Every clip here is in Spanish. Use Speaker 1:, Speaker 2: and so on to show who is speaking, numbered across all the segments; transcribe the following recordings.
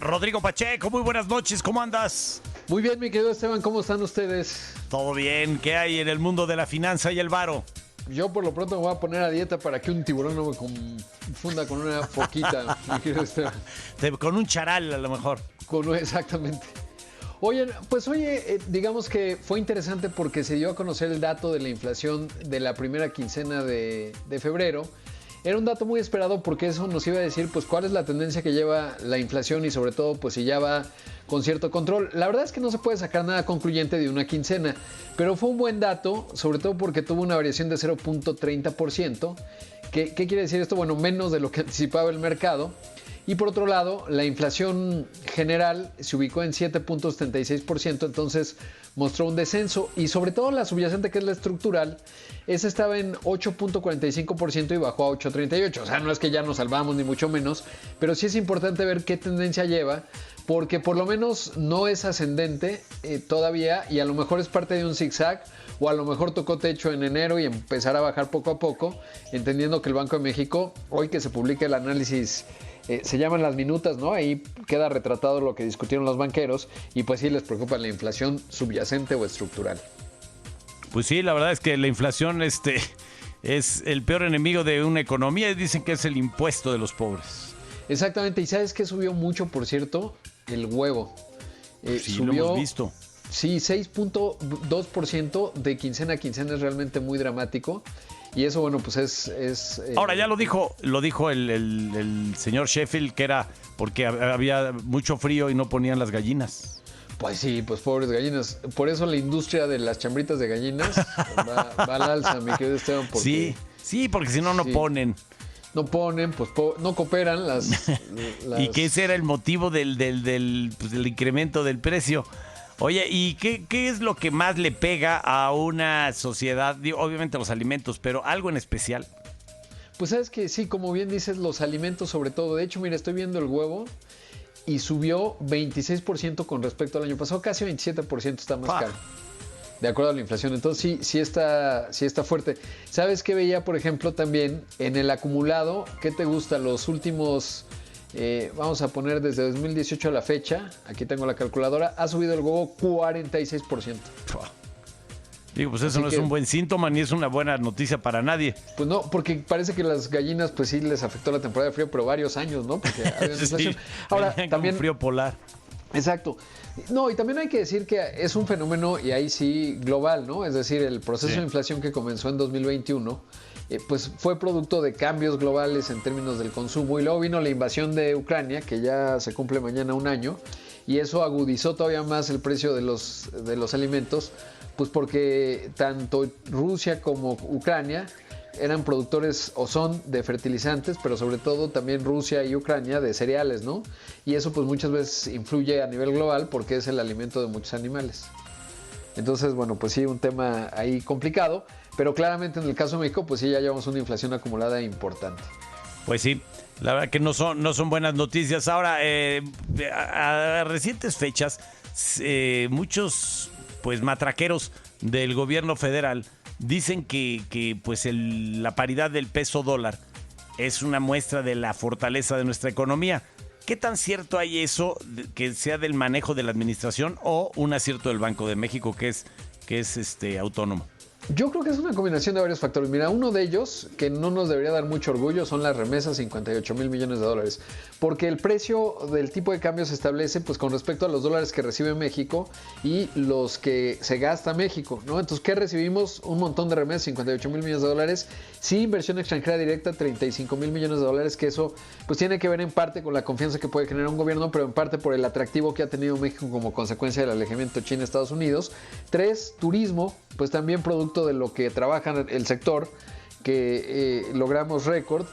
Speaker 1: Rodrigo Pacheco, muy buenas noches, ¿cómo andas?
Speaker 2: Muy bien, mi querido Esteban, ¿cómo están ustedes?
Speaker 1: Todo bien, ¿qué hay en el mundo de la finanza y el varo?
Speaker 2: Yo por lo pronto me voy a poner a dieta para que un tiburón no me confunda con una foquita, mi querido Esteban.
Speaker 1: Con un charal a lo mejor.
Speaker 2: Exactamente. Oye, digamos que fue interesante porque se dio a conocer el dato de la inflación de la primera quincena de febrero. Era un dato muy esperado porque eso nos iba a decir pues cuál es la tendencia que lleva la inflación y sobre todo pues si ya va con cierto control. La verdad es que no se puede sacar nada concluyente de una quincena, pero fue un buen dato, sobre todo porque tuvo una variación de 0.30%. ¿Qué quiere decir esto? Bueno, menos de lo que anticipaba el mercado. Y por otro lado, la inflación general se ubicó en 7.76%, entonces mostró un descenso. Y sobre todo la subyacente, que es la estructural, esa estaba en 8.45% y bajó a 8.38%. O sea, no es que ya nos salvamos ni mucho menos, pero sí es importante ver qué tendencia lleva, porque por lo menos no es ascendente todavía y a lo mejor es parte de un zigzag o a lo mejor tocó techo en enero y empezará a bajar poco a poco, entendiendo que el Banco de México, hoy que se publica el análisis, se llaman las minutas, ¿no? Ahí queda retratado lo que discutieron los banqueros y pues sí les preocupa la inflación subyacente o estructural.
Speaker 1: Pues sí, la verdad es que la inflación es el peor enemigo de una economía y dicen que es el impuesto de los pobres.
Speaker 2: Exactamente, y ¿sabes qué subió mucho, por cierto? El huevo.
Speaker 1: Sí,
Speaker 2: subió,
Speaker 1: lo hemos visto.
Speaker 2: Sí, 6.2% de quincena a quincena es realmente muy dramático. Y eso, bueno, pues es
Speaker 1: Ahora, ya lo dijo el señor Sheffield, que era porque había mucho frío y no ponían las gallinas.
Speaker 2: Pues sí, pues pobres gallinas. Por eso la industria de las chambritas de gallinas va al alza, mi querido Esteban. Porque,
Speaker 1: sí, porque si no, no ponen.
Speaker 2: No ponen, pues no cooperan las...
Speaker 1: Y que ese era el motivo del incremento del precio. Oye, ¿y qué es lo que más le pega a una sociedad? Obviamente los alimentos, pero algo en especial.
Speaker 2: Pues sabes que sí, como bien dices, los alimentos sobre todo. De hecho, mira, estoy viendo el huevo y subió 26% con respecto al año pasado. Casi 27% está más caro. De acuerdo a la inflación. Entonces sí está fuerte. ¿Sabes qué veía, por ejemplo, también en el acumulado? ¿Qué te gusta? Los últimos... vamos a poner desde 2018 a la fecha, aquí tengo la calculadora, ha subido el huevo 46%.
Speaker 1: Digo, pues eso no es un buen síntoma ni es una buena noticia para nadie.
Speaker 2: Pues no, porque parece que las gallinas pues sí les afectó la temporada de frío, pero varios años, ¿no? Porque había inflación.
Speaker 1: Sí,
Speaker 2: ahora también
Speaker 1: frío polar.
Speaker 2: Exacto. No, y también hay que decir que es un fenómeno, y ahí sí, global, ¿no? Es decir, el proceso de inflación que comenzó en 2021, pues fue producto de cambios globales en términos del consumo, y luego vino la invasión de Ucrania, que ya se cumple mañana un año, y eso agudizó todavía más el precio de los alimentos, pues porque tanto Rusia como Ucrania eran productores o son de fertilizantes, pero sobre todo también Rusia y Ucrania de cereales, ¿no? Y eso pues muchas veces influye a nivel global porque es el alimento de muchos animales. Entonces, bueno, pues sí, un tema ahí complicado, pero claramente en el caso de México pues sí ya llevamos una inflación acumulada importante.
Speaker 1: Pues sí, la verdad que no son buenas noticias. Ahora, a recientes fechas, muchos pues matraqueros del gobierno federal dicen que pues la paridad del peso dólar es una muestra de la fortaleza de nuestra economía. ¿Qué tan cierto hay eso, que sea del manejo de la administración o un acierto del Banco de México que es autónomo?
Speaker 2: Yo creo que es una combinación de varios factores. Mira, uno de ellos, que no nos debería dar mucho orgullo, son las remesas, 58,000 millones de dólares. Porque el precio del tipo de cambio se establece pues con respecto a los dólares que recibe México y los que se gasta México, ¿no? Entonces, ¿qué recibimos? Un montón de remesas, 58,000 millones de dólares. Sí, inversión extranjera directa, 35,000 millones de dólares, que eso pues tiene que ver en parte con la confianza que puede generar un gobierno, pero en parte por el atractivo que ha tenido México como consecuencia del alejamiento China-Estados Unidos. 3, turismo, pues también producto de lo que trabaja el sector, que logramos récord.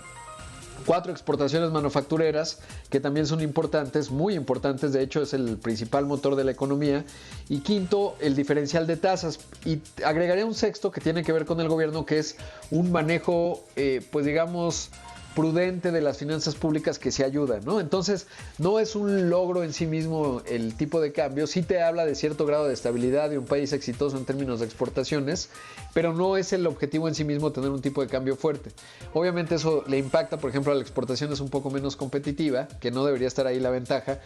Speaker 2: 4, exportaciones manufactureras, que también son importantes, muy importantes, de hecho es el principal motor de la economía. Y 5, el diferencial de tasas. Y agregaré un 6º que tiene que ver con el gobierno, que es un manejo, pues digamos, prudente de las finanzas públicas que se ayuda, ¿no? Entonces, no es un logro en sí mismo el tipo de cambio, sí te habla de cierto grado de estabilidad de un país exitoso en términos de exportaciones, pero no es el objetivo en sí mismo tener un tipo de cambio fuerte. Obviamente eso le impacta, por ejemplo, a la exportación es un poco menos competitiva, que no debería estar ahí la ventaja,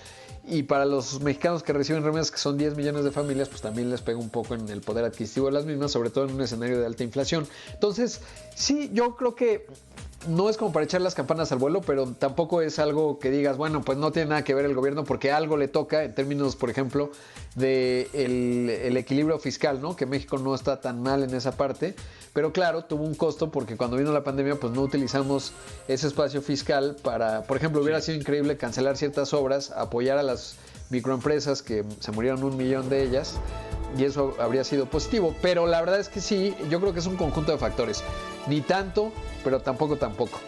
Speaker 2: y para los mexicanos que reciben remesas, que son 10 millones de familias, pues también les pega un poco en el poder adquisitivo de las mismas, sobre todo en un escenario de alta inflación. Entonces, sí, yo creo que no es como para echar las campanas al vuelo, pero tampoco es algo que digas, bueno, pues no tiene nada que ver el gobierno porque algo le toca en términos, por ejemplo, de el equilibrio fiscal, ¿no? Que México no está tan mal en esa parte, pero claro, tuvo un costo porque cuando vino la pandemia, pues no utilizamos ese espacio fiscal para, por ejemplo, hubiera sido increíble cancelar ciertas obras, apoyar a las microempresas que se murieron 1 millón de ellas, y eso habría sido positivo, pero la verdad es que sí, yo creo que es un conjunto de factores, ni tanto, pero tampoco.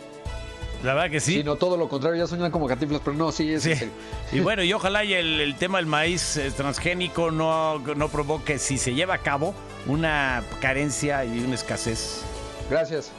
Speaker 1: La verdad que sí.
Speaker 2: Sino todo lo contrario, ya suenan como Cantinflas, pero no, sí, es
Speaker 1: Sí.
Speaker 2: en serio.
Speaker 1: Y bueno, y ojalá y el tema del maíz transgénico no provoque, si se lleva a cabo, una carencia y una escasez.
Speaker 2: Gracias.